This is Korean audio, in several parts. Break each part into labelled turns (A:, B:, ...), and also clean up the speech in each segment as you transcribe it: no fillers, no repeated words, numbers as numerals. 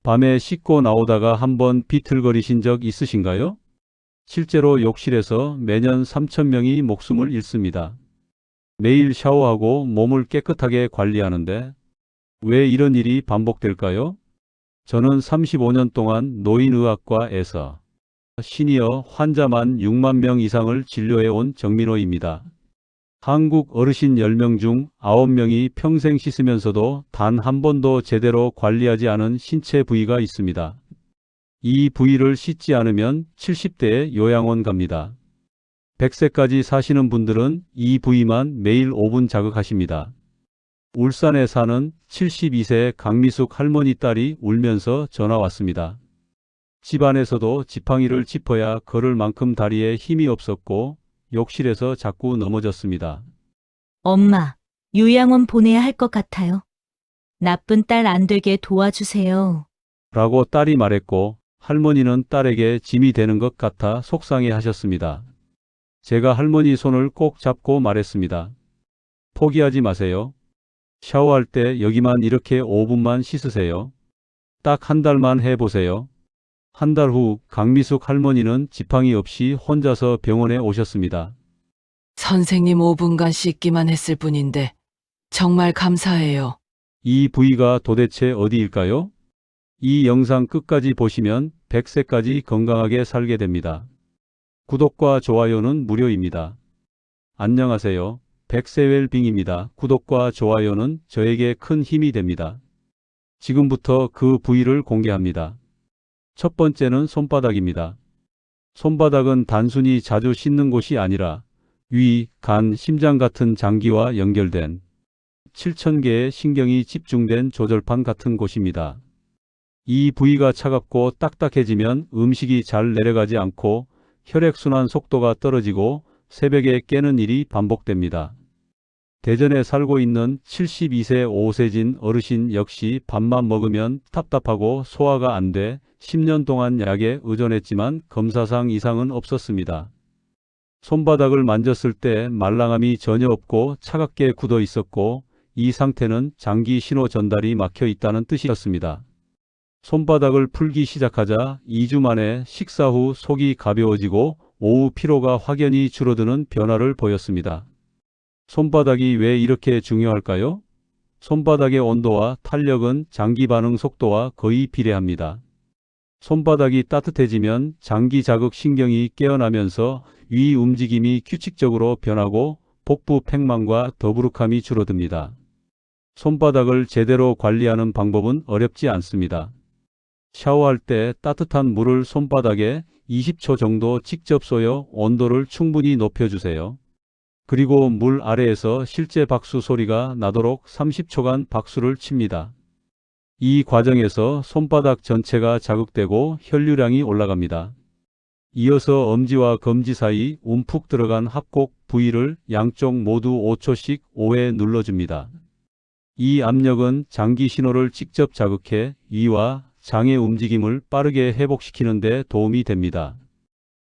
A: 밤에 씻고 나오다가 한번 비틀거리신 적 있으신가요? 실제로 욕실에서 매년 3,000명이 목숨을 잃습니다. 매일 샤워하고 몸을 깨끗하게 관리하는데 왜 이런 일이 반복될까요? 저는 35년 동안 노인의학과에서 시니어 환자만 6만 명 이상을 진료해 온 정민호입니다. 한국 어르신 10명 중 9명이 평생 씻으면서도 단 한 번도 제대로 관리하지 않은 신체 부위가 있습니다. 이 부위를 씻지 않으면 70대에 요양원 갑니다. 100세까지 사시는 분들은 이 부위만 매일 5분 자극하십니다. 울산에 사는 72세 강미숙 할머니 딸이 울면서 전화 왔습니다. 집안에서도 지팡이를 짚어야 걸을 만큼 다리에 힘이 없었고 욕실에서 자꾸 넘어졌습니다.
B: 엄마, 요양원 보내야 할 것 같아요. 나쁜 딸 안 되게 도와주세요.
A: 라고 딸이 말했고 할머니는 딸에게 짐이 되는 것 같아 속상해 하셨습니다. 제가 할머니 손을 꼭 잡고 말했습니다. 포기하지 마세요. 샤워할 때 여기만 이렇게 5분만 씻으세요. 딱 한 달만 해보세요. 한 달 후 강미숙 할머니는 지팡이 없이 혼자서 병원에 오셨습니다.
C: 선생님 5분간 씻기만 했을 뿐인데 정말 감사해요.
A: 이 부위가 도대체 어디일까요? 이 영상 끝까지 보시면 100세까지 건강하게 살게 됩니다. 구독과 좋아요는 무료입니다. 안녕하세요. 백세웰빙입니다. 구독과 좋아요는 저에게 큰 힘이 됩니다. 지금부터 그 부위를 공개합니다. 첫 번째는 손바닥입니다. 손바닥은 단순히 자주 씻는 곳이 아니라 위, 간, 심장 같은 장기와 연결된 7,000개의 신경이 집중된 조절판 같은 곳입니다. 이 부위가 차갑고 딱딱해지면 음식이 잘 내려가지 않고 혈액순환 속도가 떨어지고 새벽에 깨는 일이 반복됩니다. 대전에 살고 있는 72세 5세진 어르신 역시 밥만 먹으면 답답하고 소화가 안 돼 10년 동안 약에 의존했지만 검사상 이상은 없었습니다. 손바닥을 만졌을 때 말랑함이 전혀 없고 차갑게 굳어 있었고 이 상태는 장기 신호 전달이 막혀 있다는 뜻이었습니다. 손바닥을 풀기 시작하자 2주 만에 식사 후 속이 가벼워지고 오후 피로가 확연히 줄어드는 변화를 보였습니다. 손바닥이 왜 이렇게 중요할까요? 손바닥의 온도와 탄력은 장기 반응 속도와 거의 비례합니다. 손바닥이 따뜻해지면 장기 자극 신경이 깨어나면서 위 움직임이 규칙적으로 변하고 복부 팽만과 더부룩함이 줄어듭니다. 손바닥을 제대로 관리하는 방법은 어렵지 않습니다. 샤워할 때 따뜻한 물을 손바닥에 20초 정도 직접 쏘여 온도를 충분히 높여주세요. 그리고 물 아래에서 실제 박수 소리가 나도록 30초간 박수를 칩니다. 이 과정에서 손바닥 전체가 자극되고 혈류량이 올라갑니다. 이어서 엄지와 검지 사이 움푹 들어간 합곡 부위를 양쪽 모두 5초씩 5회 눌러줍니다. 이 압력은 장기 신호를 직접 자극해 위와 장의 움직임을 빠르게 회복시키는 데 도움이 됩니다.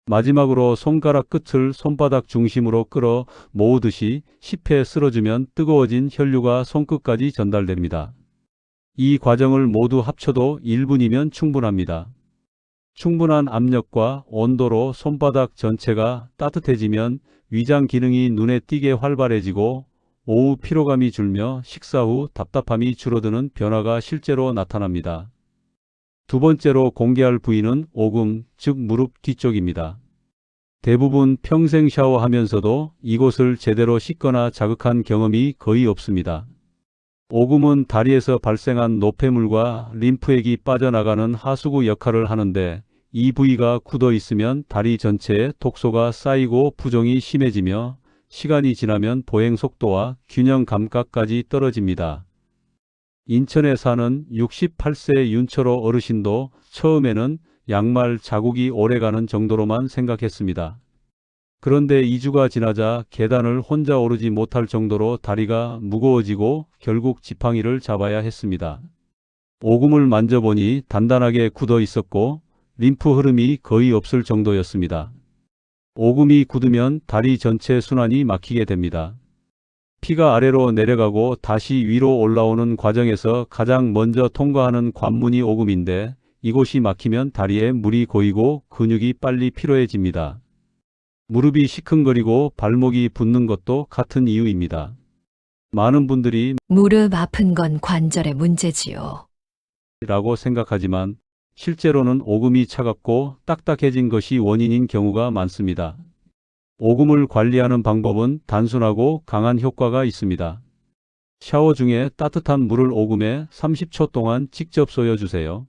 A: 마지막으로 손가락 끝을 손바닥 중심으로 끌어 모으듯이 10회 쓸어주면 뜨거워진 혈류가 손끝까지 전달됩니다. 이 과정을 모두 합쳐도 1분이면 충분합니다. 충분한 압력과 온도로 손바닥 전체가 따뜻해지면 위장 기능이 눈에 띄게 활발해지고 오후 피로감이 줄며 식사 후 답답함이 줄어드는 변화가 실제로 나타납니다. 두 번째로 공개할 부위는 오금, 즉 무릎 뒤쪽입니다. 대부분 평생 샤워하면서도 이곳을 제대로 씻거나 자극한 경험이 거의 없습니다. 오금은 다리에서 발생한 노폐물과 림프액이 빠져나가는 하수구 역할을 하는데 이 부위가 굳어 있으면 다리 전체에 독소가 쌓이고 부종이 심해지며 시간이 지나면 보행 속도와 균형 감각까지 떨어집니다. 인천에 사는 68세 윤철호 어르신도 처음에는 양말 자국이 오래가는 정도로만 생각했습니다. 그런데 2주가 지나자 계단을 혼자 오르지 못할 정도로 다리가 무거워지고 결국 지팡이를 잡아야 했습니다. 오금을 만져보니 단단하게 굳어 있었고 림프 흐름이 거의 없을 정도였습니다. 오금이 굳으면 다리 전체 순환이 막히게 됩니다. 피가 아래로 내려가고 다시 위로 올라오는 과정에서 가장 먼저 통과하는 관문이 오금인데 이곳이 막히면 다리에 물이 고이고 근육이 빨리 피로해집니다. 무릎이 시큰거리고 발목이 붓는 것도 같은 이유입니다. 많은 분들이
D: 무릎 아픈 건 관절의 문제지요.
A: 라고 생각하지만 실제로는 오금이 차갑고 딱딱해진 것이 원인인 경우가 많습니다. 오금을 관리하는 방법은 단순하고 강한 효과가 있습니다. 샤워 중에 따뜻한 물을 오금에 30초 동안 직접 쏘여주세요.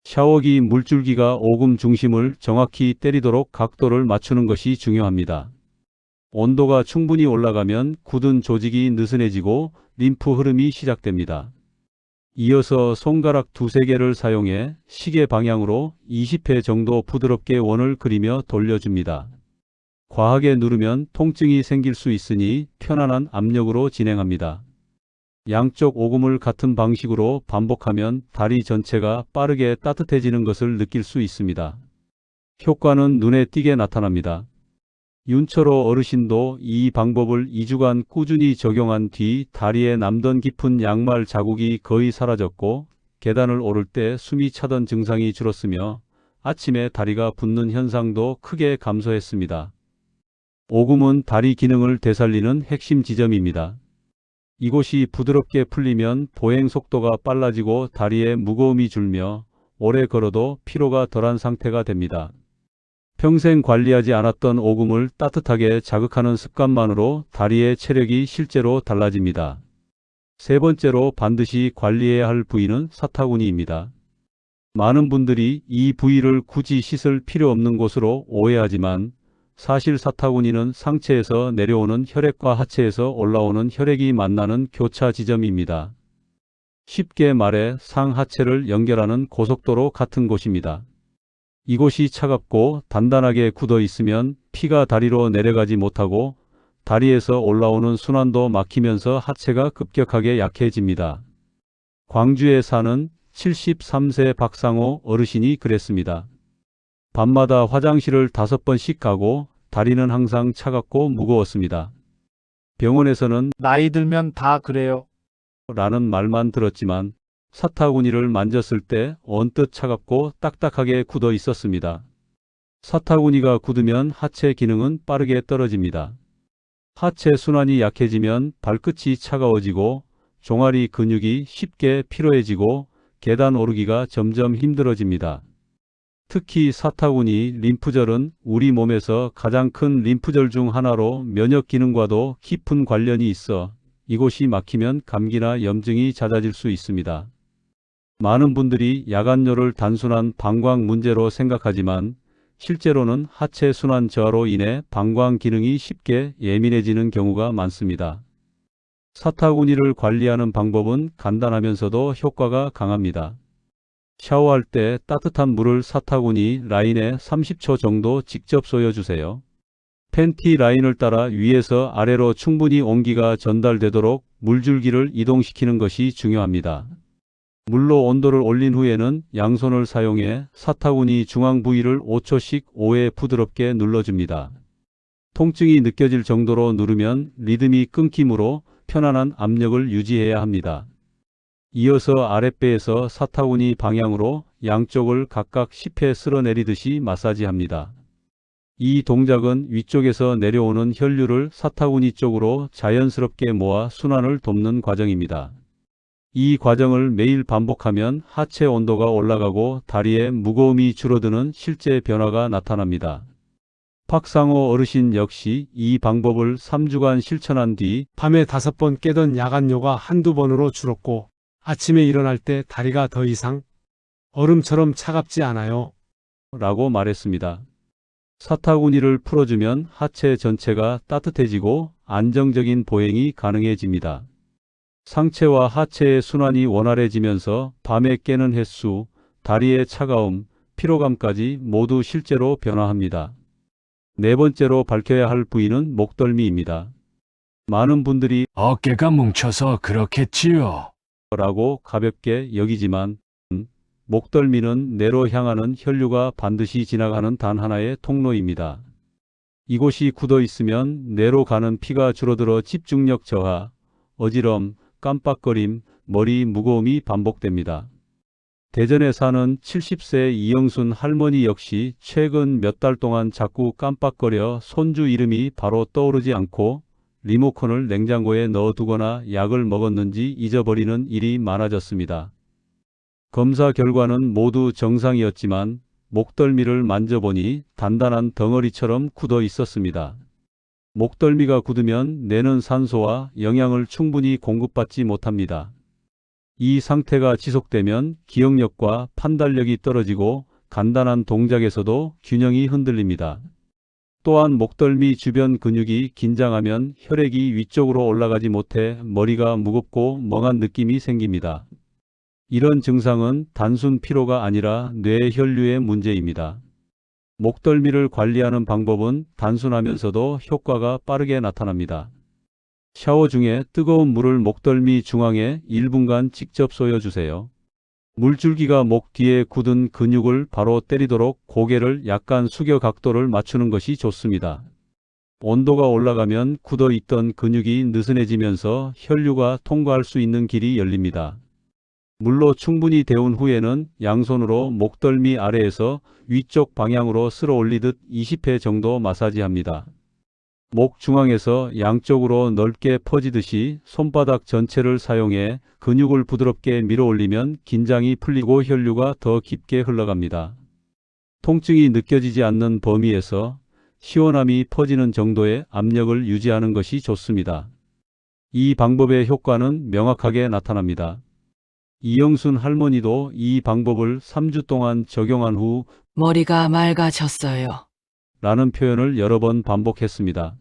A: 샤워기 물줄기가 오금 중심을 정확히 때리도록 각도를 맞추는 것이 중요합니다. 온도가 충분히 올라가면 굳은 조직이 느슨해지고 림프 흐름이 시작됩니다. 이어서 손가락 두세 개를 사용해 시계 방향으로 20회 정도 부드럽게 원을 그리며 돌려줍니다. 과하게 누르면 통증이 생길 수 있으니 편안한 압력으로 진행합니다. 양쪽 오금을 같은 방식으로 반복하면 다리 전체가 빠르게 따뜻해지는 것을 느낄 수 있습니다. 효과는 눈에 띄게 나타납니다. 윤철호 어르신도 이 방법을 2주간 꾸준히 적용한 뒤 다리에 남던 깊은 양말 자국이 거의 사라졌고 계단을 오를 때 숨이 차던 증상이 줄었으며 아침에 다리가 붓는 현상도 크게 감소했습니다. 오금은 다리 기능을 되살리는 핵심 지점입니다. 이곳이 부드럽게 풀리면 보행 속도가 빨라지고 다리의 무거움이 줄며 오래 걸어도 피로가 덜한 상태가 됩니다. 평생 관리하지 않았던 오금을 따뜻하게 자극하는 습관만으로 다리의 체력이 실제로 달라집니다. 세 번째로 반드시 관리해야 할 부위는 사타구니입니다. 많은 분들이 이 부위를 굳이 씻을 필요 없는 곳으로 오해하지만 사실 사타구니는 상체에서 내려오는 혈액과 하체에서 올라오는 혈액이 만나는 교차 지점입니다. 쉽게 말해 상하체를 연결하는 고속도로 같은 곳입니다. 이곳이 차갑고 단단하게 굳어 있으면 피가 다리로 내려가지 못하고 다리에서 올라오는 순환도 막히면서 하체가 급격하게 약해집니다. 광주에 사는 73세 박상호 어르신이 그랬습니다. 밤마다 화장실을 5번씩 가고 다리는 항상 차갑고 무거웠습니다. 병원에서는
E: 나이 들면 다 그래요.
A: 라는 말만 들었지만 사타구니를 만졌을 때 언뜻 차갑고 딱딱하게 굳어 있었습니다. 사타구니가 굳으면 하체 기능은 빠르게 떨어집니다. 하체 순환이 약해지면 발끝이 차가워지고 종아리 근육이 쉽게 피로해지고 계단 오르기가 점점 힘들어집니다. 특히 사타구니 림프절은 우리 몸에서 가장 큰 림프절 중 하나로 면역 기능과도 깊은 관련이 있어 이곳이 막히면 감기나 염증이 잦아질 수 있습니다. 많은 분들이 야간뇨를 단순한 방광 문제로 생각하지만 실제로는 하체 순환 저하로 인해 방광 기능이 쉽게 예민해지는 경우가 많습니다. 사타구니를 관리하는 방법은 간단하면서도 효과가 강합니다. 샤워할 때 따뜻한 물을 사타구니 라인에 30초 정도 직접 쏘여주세요. 팬티 라인을 따라 위에서 아래로 충분히 온기가 전달되도록 물줄기를 이동시키는 것이 중요합니다. 물로 온도를 올린 후에는 양손을 사용해 사타구니 중앙 부위를 5초씩 5회 부드럽게 눌러줍니다. 통증이 느껴질 정도로 누르면 리듬이 끊기므로 편안한 압력을 유지해야 합니다. 이어서 아랫배에서 사타구니 방향으로 양쪽을 각각 10회 쓸어내리듯이 마사지합니다. 이 동작은 위쪽에서 내려오는 혈류를 사타구니 쪽으로 자연스럽게 모아 순환을 돕는 과정입니다. 이 과정을 매일 반복하면 하체 온도가 올라가고 다리의 무거움이 줄어드는 실제 변화가 나타납니다. 박상호 어르신 역시 이 방법을 3주간 실천한 뒤
E: 밤에 5번 깨던 야간요가 한두 번으로 줄었고 아침에 일어날 때 다리가 더 이상 얼음처럼 차갑지 않아요.
A: 라고 말했습니다. 사타구니를 풀어주면 하체 전체가 따뜻해지고 안정적인 보행이 가능해집니다. 상체와 하체의 순환이 원활해지면서 밤에 깨는 횟수, 다리의 차가움, 피로감까지 모두 실제로 변화합니다. 네 번째로 밝혀야 할 부위는 목덜미입니다. 많은 분들이
F: 어깨가 뭉쳐서 그렇겠지요.
A: 라고 가볍게 여기지만 목덜미는 뇌로 향하는 혈류가 반드시 지나가는 단 하나의 통로입니다. 이곳이 굳어 있으면 뇌로 가는 피가 줄어들어 집중력 저하, 어지럼, 깜빡거림, 머리 무거움이 반복됩니다. 대전에 사는 70세 이영순 할머니 역시 최근 몇 달 동안 자꾸 깜빡거려 손주 이름이 바로 떠오르지 않고 리모컨을 냉장고에 넣어두거나 약을 먹었는지 잊어버리는 일이 많아졌습니다. 검사 결과는 모두 정상이었지만 목덜미를 만져보니 단단한 덩어리처럼 굳어 있었습니다. 목덜미가 굳으면 뇌는 산소와 영양을 충분히 공급받지 못합니다. 이 상태가 지속되면 기억력과 판단력이 떨어지고 간단한 동작에서도 균형이 흔들립니다. 또한 목덜미 주변 근육이 긴장하면 혈액이 위쪽으로 올라가지 못해 머리가 무겁고 멍한 느낌이 생깁니다. 이런 증상은 단순 피로가 아니라 뇌 혈류의 문제입니다. 목덜미를 관리하는 방법은 단순하면서도 효과가 빠르게 나타납니다. 샤워 중에 뜨거운 물을 목덜미 중앙에 1분간 직접 쏘여주세요. 물줄기가 목 뒤에 굳은 근육을 바로 때리도록 고개를 약간 숙여 각도를 맞추는 것이 좋습니다. 온도가 올라가면 굳어 있던 근육이 느슨해지면서 혈류가 통과할 수 있는 길이 열립니다. 물로 충분히 데운 후에는 양손으로 목덜미 아래에서 위쪽 방향으로 쓸어 올리듯 20회 정도 마사지합니다. 목 중앙에서 양쪽으로 넓게 퍼지듯이 손바닥 전체를 사용해 근육을 부드럽게 밀어 올리면 긴장이 풀리고 혈류가 더 깊게 흘러갑니다. 통증이 느껴지지 않는 범위에서 시원함이 퍼지는 정도의 압력을 유지하는 것이 좋습니다. 이 방법의 효과는 명확하게 나타납니다. 이영순 할머니도 이 방법을 3주 동안 적용한 후
C: 머리가 맑아졌어요.
A: 라는 표현을 여러 번 반복했습니다.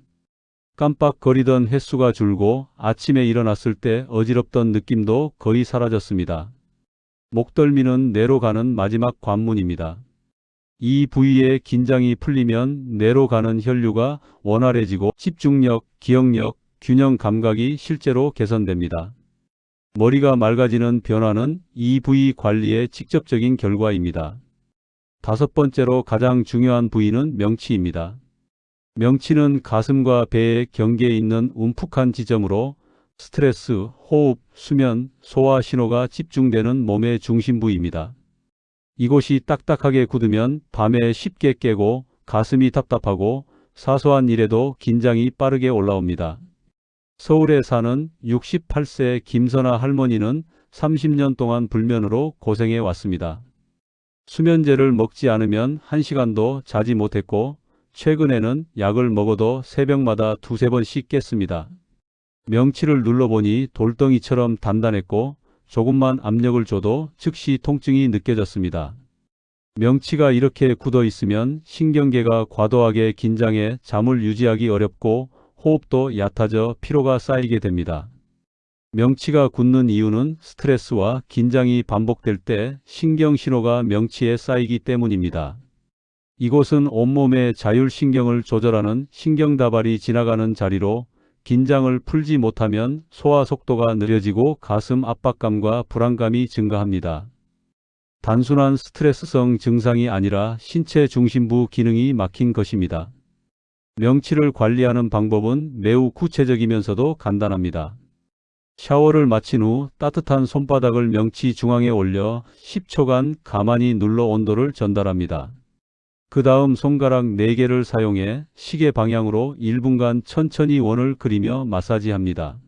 A: 깜빡거리던 횟수가 줄고 아침에 일어났을 때 어지럽던 느낌도 거의 사라졌습니다. 목덜미는 뇌로 가는 마지막 관문입니다. 이 부위에 긴장이 풀리면 뇌로 가는 혈류가 원활해지고 집중력, 기억력, 균형 감각이 실제로 개선됩니다. 머리가 맑아지는 변화는 이 부위 관리의 직접적인 결과입니다. 5번째로 가장 중요한 부위는 명치입니다. 명치는 가슴과 배의 경계에 있는 움푹한 지점으로 스트레스, 호흡, 수면, 소화 신호가 집중되는 몸의 중심 부위입니다. 이곳이 딱딱하게 굳으면 밤에 쉽게 깨고 가슴이 답답하고 사소한 일에도 긴장이 빠르게 올라옵니다. 서울에 사는 68세 김선아 할머니는 30년 동안 불면으로 고생해 왔습니다. 수면제를 먹지 않으면 1시간도 자지 못했고 최근에는 약을 먹어도 새벽마다 2~3번씩 깼습니다. 명치를 눌러보니 돌덩이처럼 단단했고 조금만 압력을 줘도 즉시 통증이 느껴졌습니다. 명치가 이렇게 굳어 있으면 신경계가 과도하게 긴장해 잠을 유지하기 어렵고 호흡도 얕아져 피로가 쌓이게 됩니다. 명치가 굳는 이유는 스트레스와 긴장이 반복될 때 신경신호가 명치에 쌓이기 때문입니다. 이곳은 온몸의 자율신경을 조절하는 신경다발이 지나가는 자리로 긴장을 풀지 못하면 소화 속도가 느려지고 가슴 압박감과 불안감이 증가합니다. 단순한 스트레스성 증상이 아니라 신체 중심부 기능이 막힌 것입니다. 명치를 관리하는 방법은 매우 구체적이면서도 간단합니다. 샤워를 마친 후 따뜻한 손바닥을 명치 중앙에 올려 10초간 가만히 눌러 온도를 전달합니다. 그 다음 손가락 4개를 사용해 시계 방향으로 1분간 천천히 원을 그리며 마사지합니다.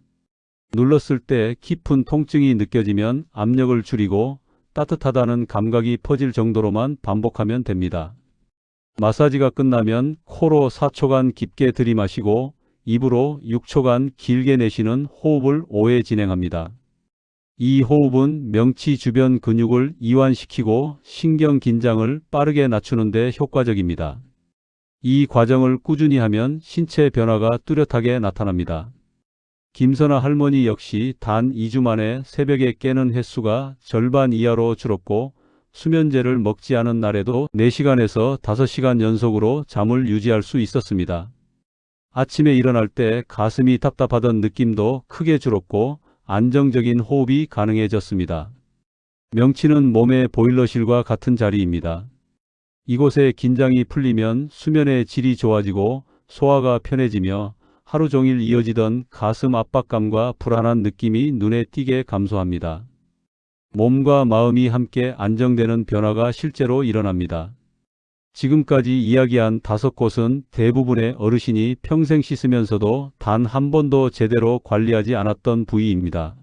A: 눌렀을 때 깊은 통증이 느껴지면 압력을 줄이고 따뜻하다는 감각이 퍼질 정도로만 반복하면 됩니다. 마사지가 끝나면 코로 4초간 깊게 들이마시고 입으로 6초간 길게 내쉬는 호흡을 5회 진행합니다. 이 호흡은 명치 주변 근육을 이완시키고 신경 긴장을 빠르게 낮추는 데 효과적입니다. 이 과정을 꾸준히 하면 신체 변화가 뚜렷하게 나타납니다. 김선아 할머니 역시 단 2주 만에 새벽에 깨는 횟수가 절반 이하로 줄었고 수면제를 먹지 않은 날에도 4시간에서 5시간 연속으로 잠을 유지할 수 있었습니다. 아침에 일어날 때 가슴이 답답하던 느낌도 크게 줄었고 안정적인 호흡이 가능해졌습니다. 명치는 몸의 보일러실과 같은 자리입니다. 이곳에 긴장이 풀리면 수면의 질이 좋아지고 소화가 편해지며 하루 종일 이어지던 가슴 압박감과 불안한 느낌이 눈에 띄게 감소합니다. 몸과 마음이 함께 안정되는 변화가 실제로 일어납니다. 지금까지 이야기한 5곳은 대부분의 어르신이 평생 씻으면서도 단 한 번도 제대로 관리하지 않았던 부위입니다.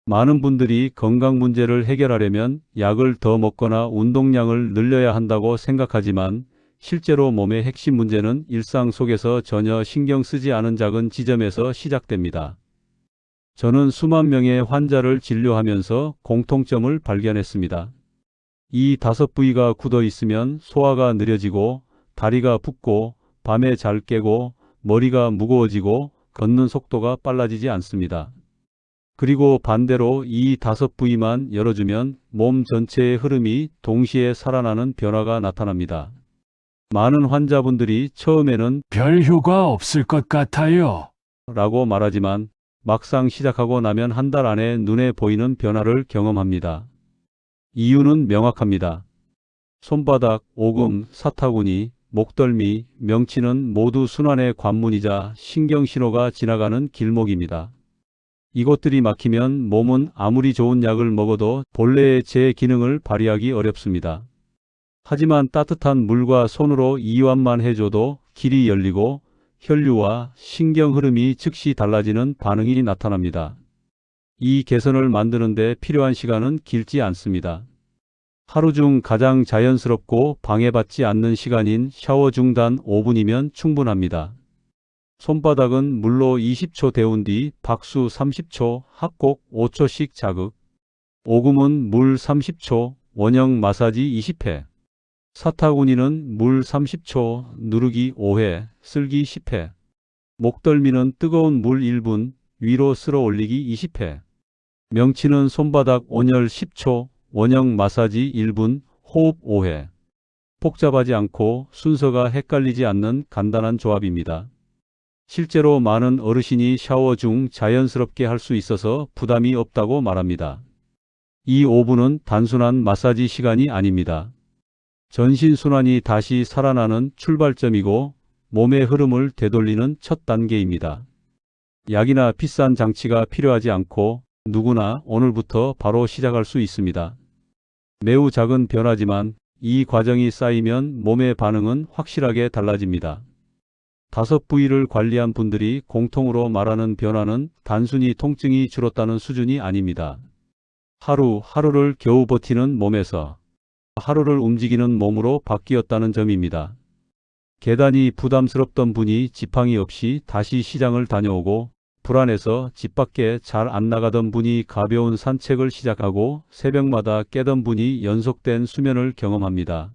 A: 많은 분들이 건강 문제를 해결하려면 약을 더 먹거나 운동량을 늘려야 한다고 생각하지만 실제로 몸의 핵심 문제는 일상 속에서 전혀 신경 쓰지 않은 작은 지점에서 시작됩니다. 저는 수만 명의 환자를 진료하면서 공통점을 발견했습니다. 이 5부위가 굳어 있으면 소화가 느려지고 다리가 붓고 밤에 잘 깨고 머리가 무거워지고 걷는 속도가 빨라지지 않습니다. 그리고 반대로 이 5부위만 열어주면 몸 전체의 흐름이 동시에 살아나는 변화가 나타납니다. 많은 환자분들이 처음에는
F: 별 효과 없을 것 같아요.
A: 라고 말하지만 막상 시작하고 나면 한 달 안에 눈에 보이는 변화를 경험합니다. 이유는 명확합니다. 손바닥, 오금, 사타구니, 목덜미, 명치는 모두 순환의 관문이자 신경신호가 지나가는 길목입니다. 이곳들이 막히면 몸은 아무리 좋은 약을 먹어도 본래의 제 기능을 발휘하기 어렵습니다. 하지만 따뜻한 물과 손으로 이완만 해줘도 길이 열리고 혈류와 신경 흐름이 즉시 달라지는 반응이 나타납니다. 이 개선을 만드는 데 필요한 시간은 길지 않습니다. 하루 중 가장 자연스럽고 방해받지 않는 시간인 샤워 중 단 5분이면 충분합니다. 손바닥은 물로 20초 데운 뒤 박수 30초, 합곡 5초씩 자극. 오금은 물 30초, 원형 마사지 20회. 사타구니는 물 30초, 누르기 5회, 쓸기 10회. 목덜미는 뜨거운 물 1분, 위로 쓸어 올리기 20회. 명치는 손바닥 온열 10초, 원형 마사지 1분, 호흡 5회. 복잡하지 않고 순서가 헷갈리지 않는 간단한 조합입니다. 실제로 많은 어르신이 샤워 중 자연스럽게 할 수 있어서 부담이 없다고 말합니다. 이 5분은 단순한 마사지 시간이 아닙니다. 전신순환이 다시 살아나는 출발점이고 몸의 흐름을 되돌리는 첫 단계입니다. 약이나 비싼 장치가 필요하지 않고 누구나 오늘부터 바로 시작할 수 있습니다. 매우 작은 변화지만 이 과정이 쌓이면 몸의 반응은 확실하게 달라집니다. 5부위를 관리한 분들이 공통으로 말하는 변화는 단순히 통증이 줄었다는 수준이 아닙니다. 하루하루를 겨우 버티는 몸에서 하루를 움직이는 몸으로 바뀌었다는 점입니다. 계단이 부담스럽던 분이 지팡이 없이 다시 시장을 다녀오고 불안해서 집 밖에 잘 안 나가던 분이 가벼운 산책을 시작하고 새벽마다 깨던 분이 연속된 수면을 경험합니다.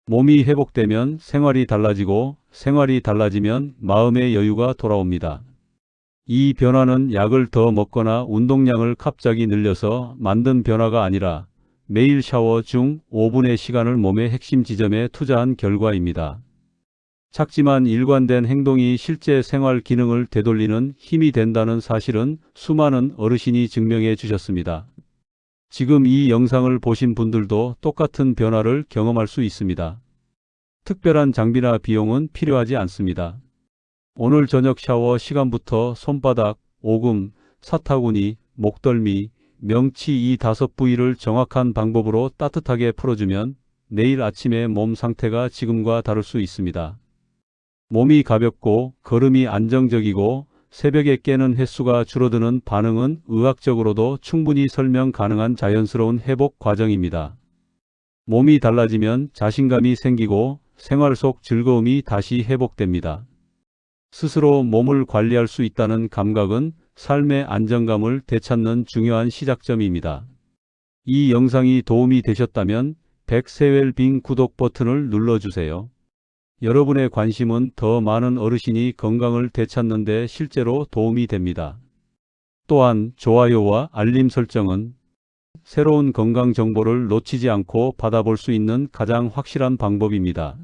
A: 몸이 회복되면 생활이 달라지고 생활이 달라지면 마음의 여유가 돌아옵니다. 이 변화는 약을 더 먹거나 운동량을 갑자기 늘려서 만든 변화가 아니라 매일 샤워 중 5분의 시간을 몸의 핵심 지점에 투자한 결과입니다. 작지만 일관된 행동이 실제 생활 기능을 되돌리는 힘이 된다는 사실은 수많은 어르신이 증명해 주셨습니다. 지금 이 영상을 보신 분들도 똑같은 변화를 경험할 수 있습니다. 특별한 장비나 비용은 필요하지 않습니다. 오늘 저녁 샤워 시간부터 손바닥, 오금, 사타구니, 목덜미, 명치 이 5부위를 정확한 방법으로 따뜻하게 풀어주면 내일 아침에 몸 상태가 지금과 다를 수 있습니다. 몸이 가볍고 걸음이 안정적이고 새벽에 깨는 횟수가 줄어드는 반응은 의학적으로도 충분히 설명 가능한 자연스러운 회복 과정입니다. 몸이 달라지면 자신감이 생기고 생활 속 즐거움이 다시 회복됩니다. 스스로 몸을 관리할 수 있다는 감각은 삶의 안정감을 되찾는 중요한 시작점입니다. 이 영상이 도움이 되셨다면 백세웰빙 구독 버튼을 눌러주세요. 여러분의 관심은 더 많은 어르신이 건강을 되찾는 데 실제로 도움이 됩니다. 또한 좋아요와 알림 설정은 새로운 건강 정보를 놓치지 않고 받아볼 수 있는 가장 확실한 방법입니다.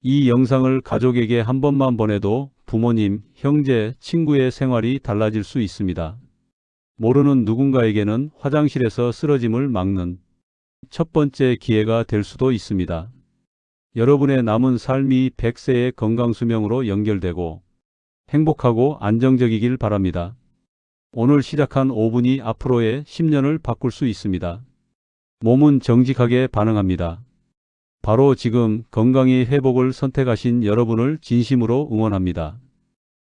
A: 이 영상을 가족에게 한 번만 보내도 부모님, 형제, 친구의 생활이 달라질 수 있습니다. 모르는 누군가에게는 화장실에서 쓰러짐을 막는 첫 번째 기회가 될 수도 있습니다. 여러분의 남은 삶이 100세의 건강수명으로 연결되고 행복하고 안정적이길 바랍니다. 오늘 시작한 5분이 앞으로의 10년을 바꿀 수 있습니다. 몸은 정직하게 반응합니다. 바로 지금 건강의 회복을 선택하신 여러분을 진심으로 응원합니다.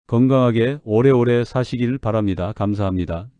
A: 건강하게 오래오래 사시길 바랍니다. 감사합니다.